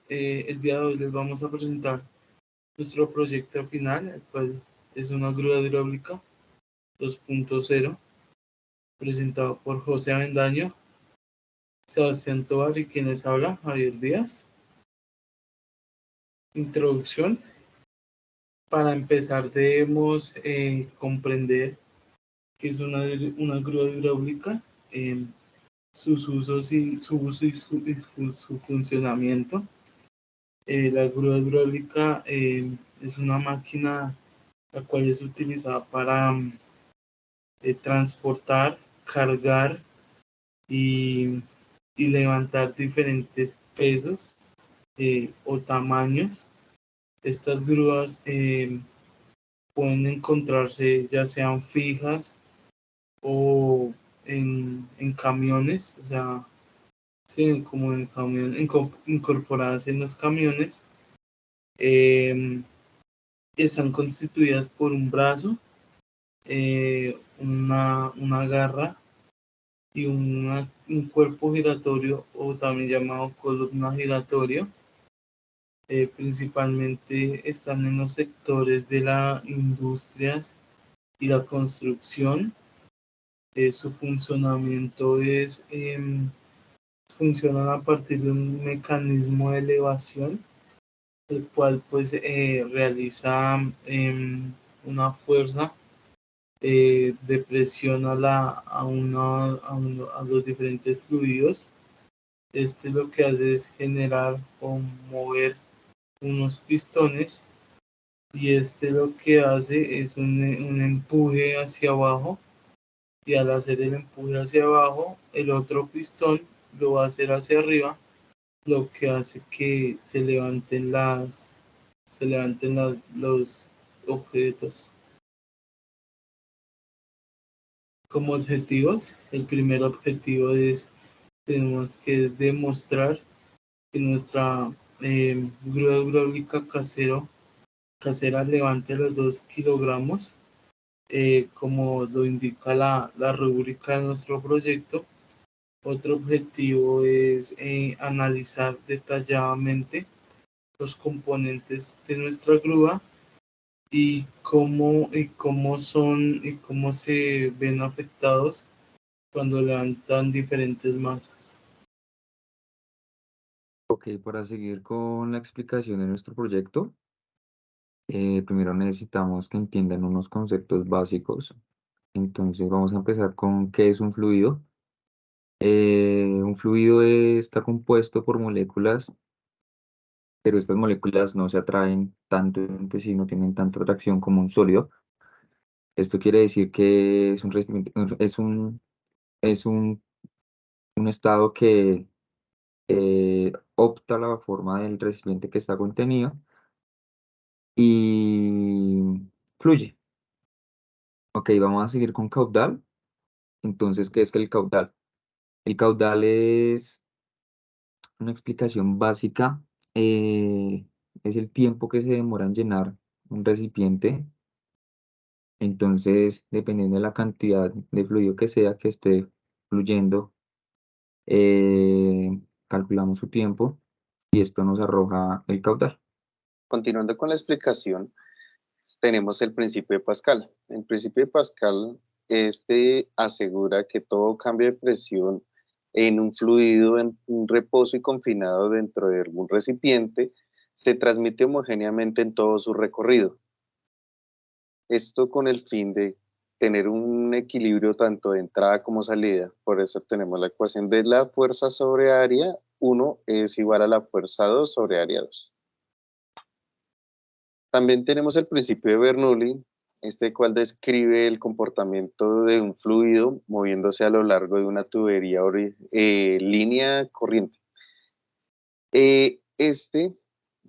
El día de hoy les vamos a presentar nuestro proyecto final, el cual es una grúa hidráulica 2.0, presentado por José Avendaño, Sebastián Tovar y quien les habla, Javier Díaz. Introducción. Para empezar debemos comprender qué es una grúa hidráulica, sus usos y su funcionamiento. La grúa hidráulica es una máquina la cual es utilizada para transportar, cargar y, y levantar diferentes pesos o tamaños. Estas grúas pueden encontrarse ya sean fijas o en camiones, o sea, sí, como en camión, incorporadas en los camiones. Eh, Están constituidas por un brazo, una garra y un cuerpo giratorio o también llamado columna giratorio. Principalmente están en los sectores de las industrias y la construcción. Su funcionamiento funcionan a partir de un mecanismo de elevación, el cual pues realiza una fuerza de presión a los diferentes fluidos. Este lo que hace es generar o mover unos pistones, y este lo que hace es un empuje hacia abajo, y al hacer el empuje hacia abajo el otro pistón lo va a hacer hacia arriba, lo que hace que se levanten los objetos. Como objetivos, el primer objetivo tenemos que es demostrar que nuestra grúa hidráulica casera levante los 2 kilogramos, como lo indica la rúbrica de nuestro proyecto. Otro objetivo es analizar detalladamente los componentes de nuestra grúa y cómo se ven afectados cuando levantan diferentes masas. Ok, para seguir con la explicación de nuestro proyecto, primero necesitamos que entiendan unos conceptos básicos. Entonces vamos a empezar con qué es un fluido. Un fluido está compuesto por moléculas, pero estas moléculas no se atraen tanto entre sí, no tienen tanta atracción como un sólido. Esto quiere decir que es un recipiente, un estado que opta la forma del recipiente que está contenido y fluye. Ok, vamos a seguir con caudal. Entonces, ¿qué es que el caudal? El caudal es una explicación básica. Es el tiempo que se demora en llenar un recipiente. Entonces, dependiendo de la cantidad de fluido que sea que esté fluyendo, calculamos su tiempo y esto nos arroja el caudal. Continuando con la explicación, tenemos el principio de Pascal. El principio de Pascal asegura que todo cambio de presión en un fluido en un reposo y confinado dentro de algún recipiente se transmite homogéneamente en todo su recorrido. Esto con el fin de tener un equilibrio tanto de entrada como salida. Por eso tenemos la ecuación de la fuerza sobre área 1 es igual a la fuerza 2 sobre área 2. También tenemos el principio de Bernoulli, cual describe el comportamiento de un fluido moviéndose a lo largo de una tubería línea corriente.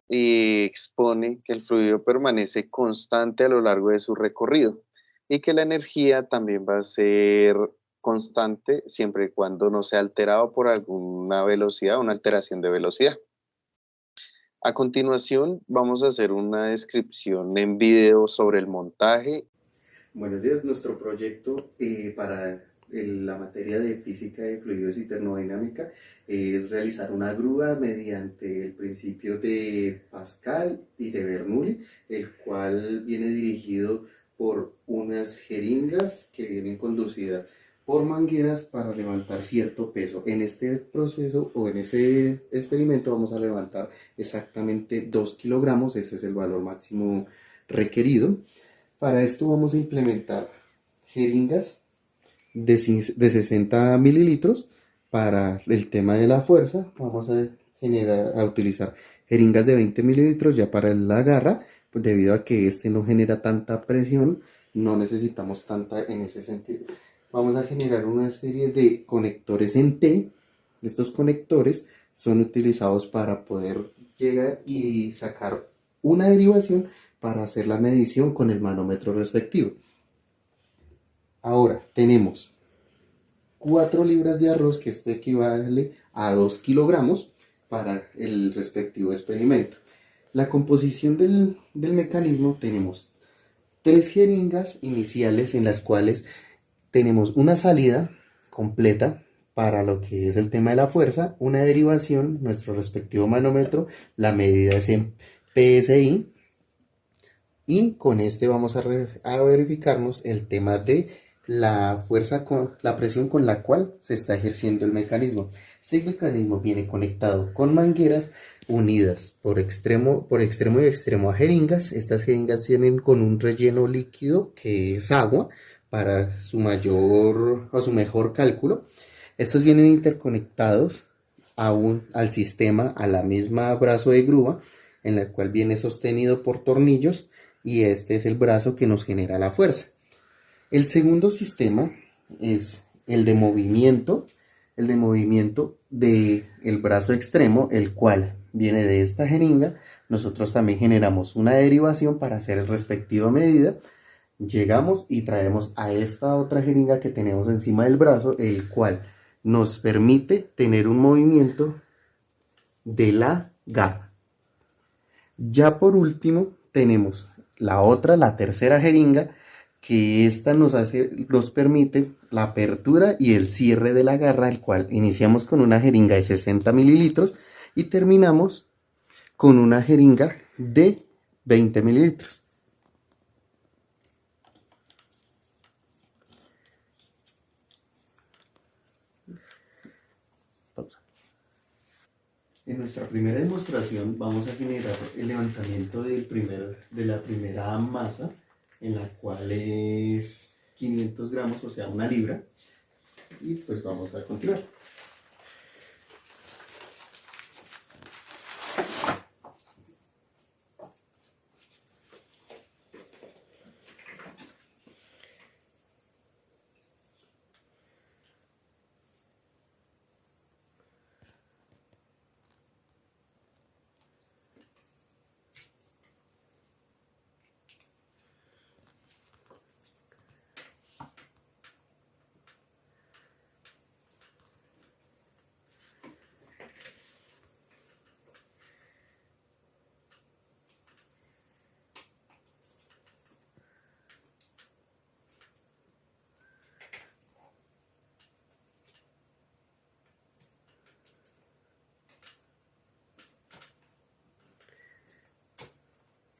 Expone que el fluido permanece constante a lo largo de su recorrido y que la energía también va a ser constante siempre y cuando no sea alterado por alguna velocidad, una alteración de velocidad. A continuación, vamos a hacer una descripción en video sobre el montaje. Buenos días, nuestro proyecto para la materia de física de fluidos y termodinámica es realizar una grúa mediante el principio de Pascal y de Bernoulli, el cual viene dirigido por unas jeringas que vienen conducidas por mangueras para levantar cierto peso. En este proceso o en este experimento vamos a levantar exactamente 2 kilogramos, ese es el valor máximo requerido. Para esto vamos a implementar jeringas de 60 mililitros. Para el tema de la fuerza vamos a utilizar jeringas de 20 mililitros ya para la garra, pues debido a que este no genera tanta presión, no necesitamos tanta en ese sentido. Vamos a generar una serie de conectores en T. Estos conectores son utilizados para poder llegar y sacar una derivación para hacer la medición con el manómetro respectivo. Ahora tenemos 4 libras de arroz, que esto equivale a 2 kilogramos para el respectivo experimento. La composición del mecanismo: tenemos 3 jeringas iniciales en las cuales tenemos una salida completa para lo que es el tema de la fuerza, una derivación, nuestro respectivo manómetro, la medida es en PSI, y con este vamos a verificarnos el tema de la fuerza, la presión con la cual se está ejerciendo el mecanismo. Este mecanismo viene conectado con mangueras unidas por extremo y extremo a jeringas. Estas jeringas tienen con un relleno líquido que es agua para su mejor cálculo. Estos vienen interconectados al sistema, a la misma brazo de grúa, en la cual viene sostenido por tornillos, y este es el brazo que nos genera la fuerza. El segundo sistema es el de movimiento del brazo extremo, el cual viene de esta jeringa. Nosotros también generamos una derivación para hacer el respectiva medida. Llegamos y traemos a esta otra jeringa que tenemos encima del brazo, el cual nos permite tener un movimiento de la garra. Ya por último tenemos la tercera jeringa, que esta nos permite la apertura y el cierre de la garra, el cual iniciamos con una jeringa de 60 mililitros y terminamos con una jeringa de 20 mililitros. En nuestra primera demostración vamos a generar el levantamiento de la primera masa, en la cual es 500 gramos, o sea, una libra, y pues vamos a continuar.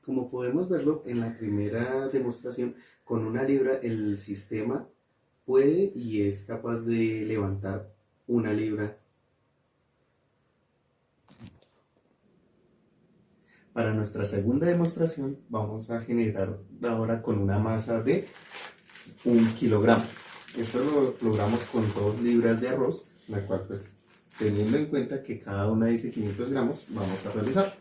Como podemos verlo en la primera demostración, con una libra el sistema puede y es capaz de levantar una libra. Para nuestra segunda demostración vamos a generar ahora con una masa de 1 kilogramo. Esto lo logramos con 2 libras de arroz, la cual, pues, teniendo en cuenta que cada una dice 500 gramos, vamos a realizar.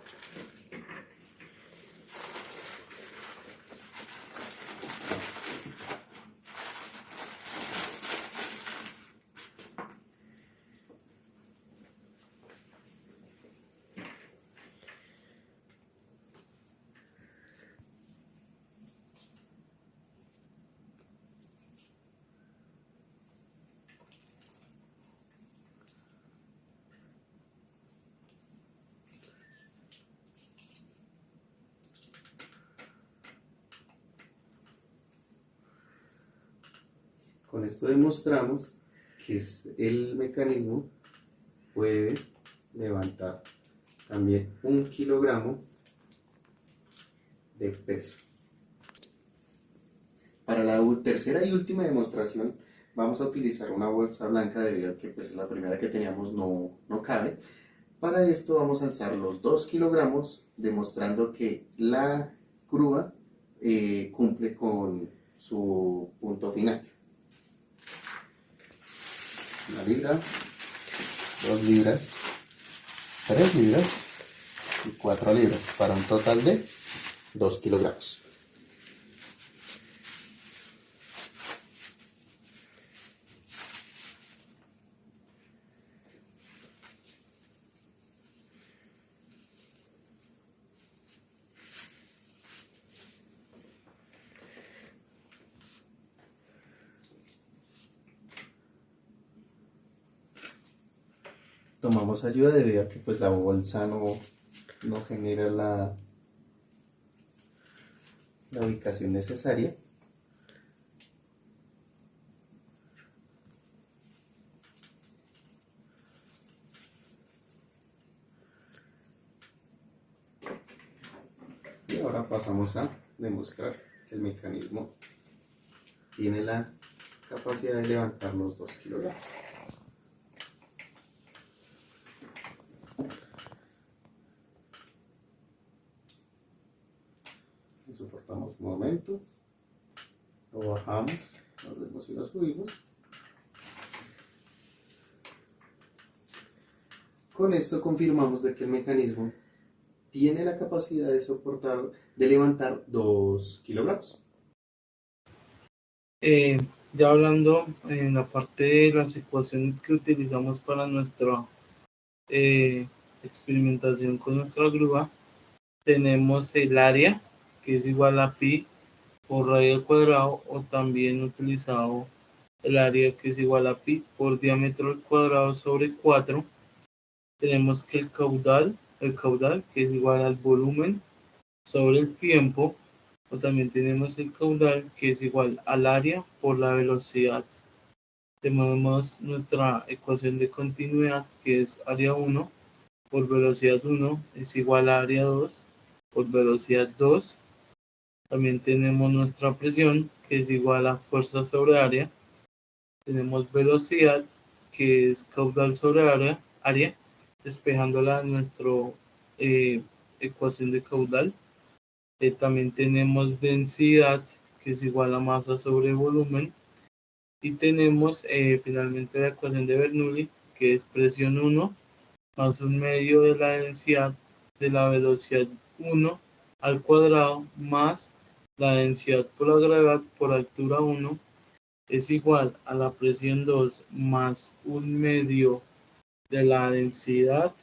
Con esto demostramos que el mecanismo puede levantar también 1 kilogramo de peso. Para la tercera y última demostración vamos a utilizar una bolsa blanca debido a que pues, la primera que teníamos no cabe. Para esto vamos a alzar los 2 kilogramos demostrando que la grúa cumple con su punto final. 1 libra, 2 libras, 3 libras y 4 libras para un total de 2 kilogramos. Tomamos ayuda debido a que pues, la bolsa no genera la ubicación necesaria. Y ahora pasamos a demostrar que el mecanismo tiene la capacidad de levantar los 2 kilogramos. Soportamos un momento, lo bajamos, lo vemos y lo subimos. Con esto confirmamos de que el mecanismo tiene la capacidad de levantar 2 kilogramos. Ya hablando en la parte de las ecuaciones que utilizamos para nuestra experimentación con nuestra grúa, tenemos el área, que es igual a pi por radio al cuadrado, o también utilizado el área, que es igual a pi por diámetro al cuadrado sobre 4. Tenemos que el caudal, que es igual al volumen sobre el tiempo, o también tenemos el caudal, que es igual al área por la velocidad. Tenemos nuestra ecuación de continuidad, que es área 1 por velocidad 1 es igual a área 2 por velocidad 2. También tenemos nuestra presión, que es igual a fuerza sobre área. Tenemos velocidad, que es caudal sobre área, despejándola en nuestra ecuación de caudal. También tenemos densidad, que es igual a masa sobre volumen. Y tenemos finalmente la ecuación de Bernoulli, que es presión 1 más un medio de la densidad de la velocidad 1 al cuadrado más la densidad por la gravedad por altura 1 es igual a la presión 2 más un medio de la densidad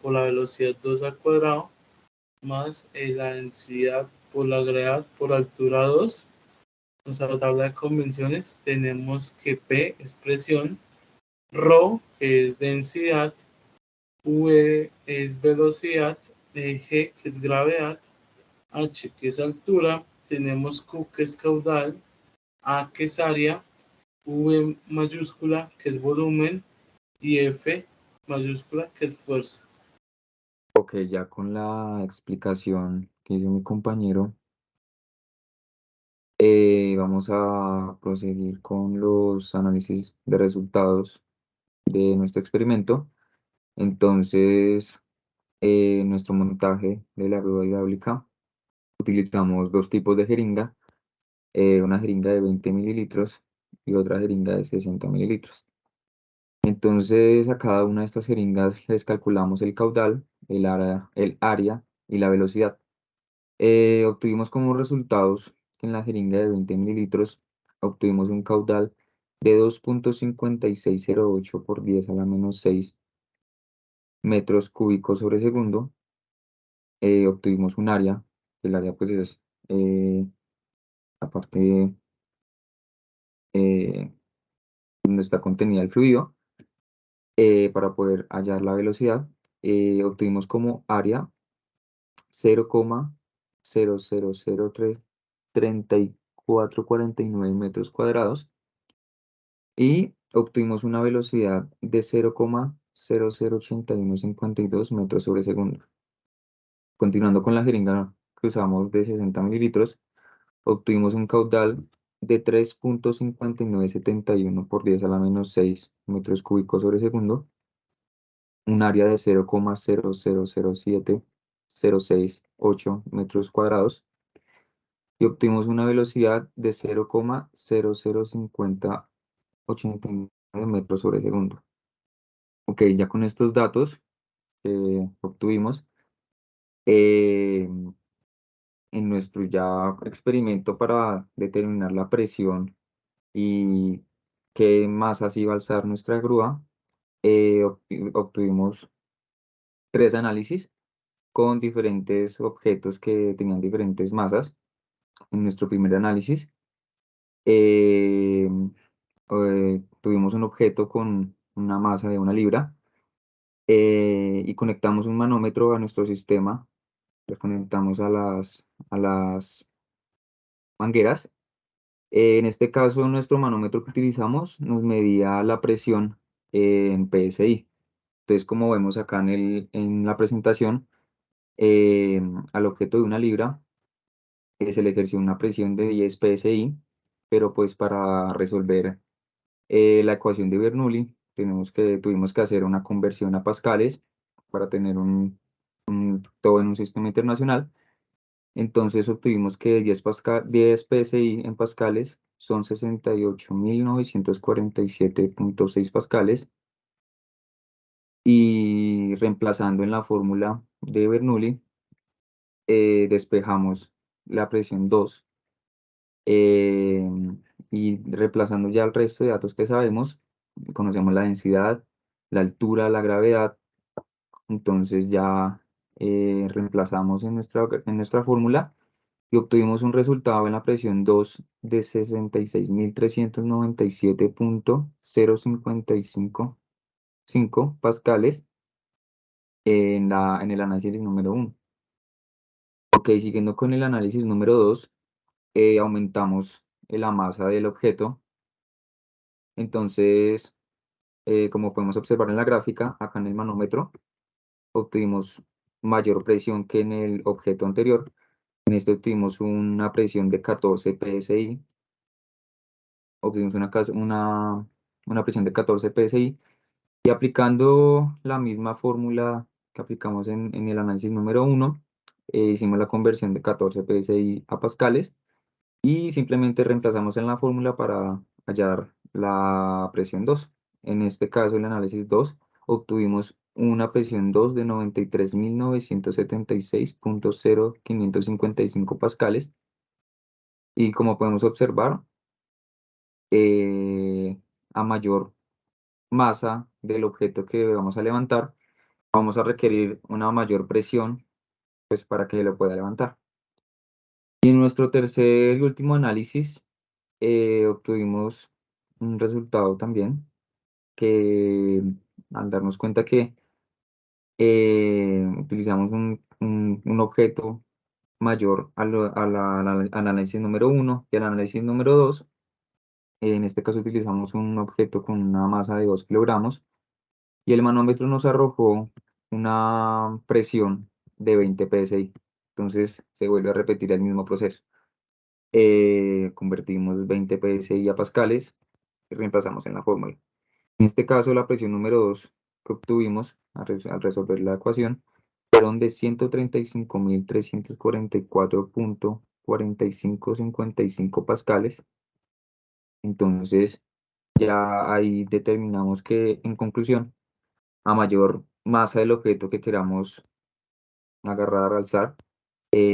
por la velocidad 2 al cuadrado más la densidad por la gravedad por altura 2. En nuestra tabla de convenciones tenemos que P es presión, ρ que es densidad, V es velocidad, G que es gravedad, H que es altura, tenemos Q que es caudal, A que es área, V mayúscula que es volumen y F mayúscula que es fuerza. Ok, ya con la explicación que hizo mi compañero, vamos a proseguir con los análisis de resultados de nuestro experimento. Entonces, nuestro montaje de la grúa hidráulica, utilizamos dos tipos de jeringa, una jeringa de 20 mililitros y otra jeringa de 60 mililitros. Entonces, a cada una de estas jeringas les calculamos el caudal, el área y la velocidad. Obtuvimos como resultados que en la jeringa de 20 mililitros obtuvimos un caudal de 2.5608 por 10 a la menos 6 metros cúbicos sobre segundo. Obtuvimos un área, el área pues es la parte donde está contenida el fluido. Para poder hallar la velocidad, obtuvimos como área 0,00033 449 metros cuadrados y obtuvimos una velocidad de 0,008152 metros sobre segundo. Continuando con la jeringa que usamos de 60 mililitros, obtuvimos un caudal de 3,5971 por 10 a la menos 6 metros cúbicos sobre segundo, un área de 0,0007068 metros cuadrados y obtuvimos una velocidad de 0,005089 metros sobre segundo. Ok, ya con estos datos que obtuvimos, eh, en nuestro ya experimento para determinar la presión y qué masas iba a alzar nuestra grúa, obtuvimos 3 análisis con diferentes objetos que tenían diferentes masas. En nuestro primer análisis, eh, tuvimos un objeto con una masa de 1 libra y conectamos un manómetro a nuestro sistema, lo conectamos a las mangueras. En este caso, nuestro manómetro que utilizamos nos medía la presión en PSI. Entonces, como vemos acá en la presentación, al objeto de 1 libra se le ejerció una presión de 10 PSI, pero pues para resolver la ecuación de Bernoulli tuvimos que hacer una conversión a pascales para tener todo en un sistema internacional. Entonces obtuvimos que 10 PSI en pascales son 68.947.6 pascales y reemplazando en la fórmula de Bernoulli, despejamos la presión 2 eh, y reemplazando ya el resto de datos que sabemos, conocemos la densidad, la altura, la gravedad, entonces ya reemplazamos en nuestra fórmula y obtuvimos un resultado en la presión 2 de 66.397.0555 pascales en el análisis número 1. Ok, siguiendo con el análisis número 2, aumentamos la masa del objeto. Entonces, como podemos observar en la gráfica, acá en el manómetro, obtuvimos mayor presión que en el objeto anterior. En este obtuvimos una presión de 14 PSI. Obtuvimos una presión de 14 PSI. Y aplicando la misma fórmula que aplicamos en el análisis número 1, hicimos la conversión de 14 PSI a pascales y simplemente reemplazamos en la fórmula para hallar la presión 2. En este caso, el análisis 2, obtuvimos una presión 2 de 93.976.0555 pascales. Y como podemos observar, a mayor masa del objeto que vamos a levantar, vamos a requerir una mayor presión pues, para que lo pueda levantar. Y en nuestro tercer y último análisis, obtuvimos un resultado también que al darnos cuenta que utilizamos un objeto mayor al análisis número 1 y al análisis número 2, en este caso utilizamos un objeto con una masa de 2 kilogramos y el manómetro nos arrojó una presión de 20 PSI. Entonces se vuelve a repetir el mismo proceso. Convertimos 20 PSI a pascales y reemplazamos en la fórmula. En este caso, la presión número 2 que obtuvimos al resolver la ecuación fueron de 135.344.4555 pascales. Entonces, ya ahí determinamos que, en conclusión, a mayor masa del objeto que queramos agarrar, alzar,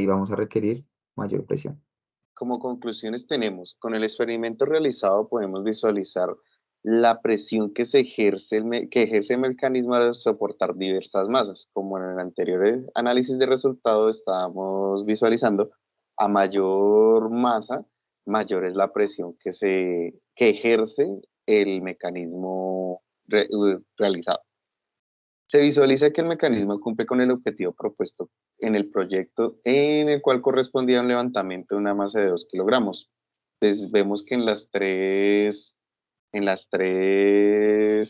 vamos a requerir mayor presión. Como conclusiones tenemos, con el experimento realizado podemos visualizar la presión que ejerce el mecanismo al soportar diversas masas. Como en el anterior análisis de resultados estábamos visualizando, a mayor masa, mayor es la presión que ejerce el mecanismo realizado. Se visualiza que el mecanismo cumple con el objetivo propuesto en el proyecto, en el cual correspondía un levantamiento de una masa de 2 kilogramos. Pues vemos que en las tres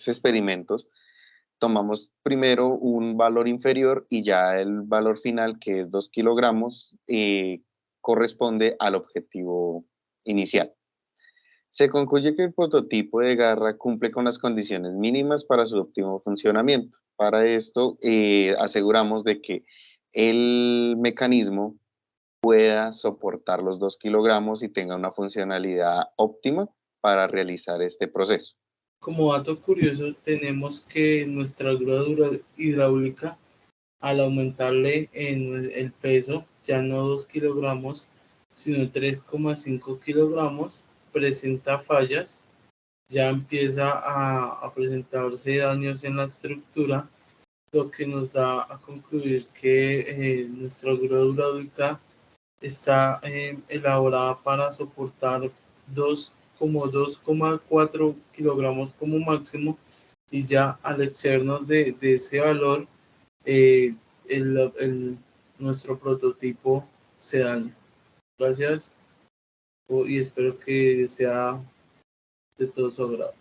experimentos tomamos primero un valor inferior y ya el valor final, que es 2 kilogramos, corresponde al objetivo inicial. Se concluye que el prototipo de garra cumple con las condiciones mínimas para su óptimo funcionamiento. Para esto, aseguramos de que el mecanismo pueda soportar los 2 kilogramos y tenga una funcionalidad óptima para realizar este proceso. Como dato curioso, tenemos que nuestra grúa hidráulica, al aumentarle en el peso, ya no 2 kilogramos, sino 3,5 kilogramos, presenta fallas, ya empieza a presentarse daños en la estructura, lo que nos da a concluir que nuestra grúa hidráulica está elaborada para soportar como 2,4 kilogramos como máximo, y ya al excedernos de ese valor, eh, nuestro prototipo se daña. Gracias y espero que sea de todo su agrado.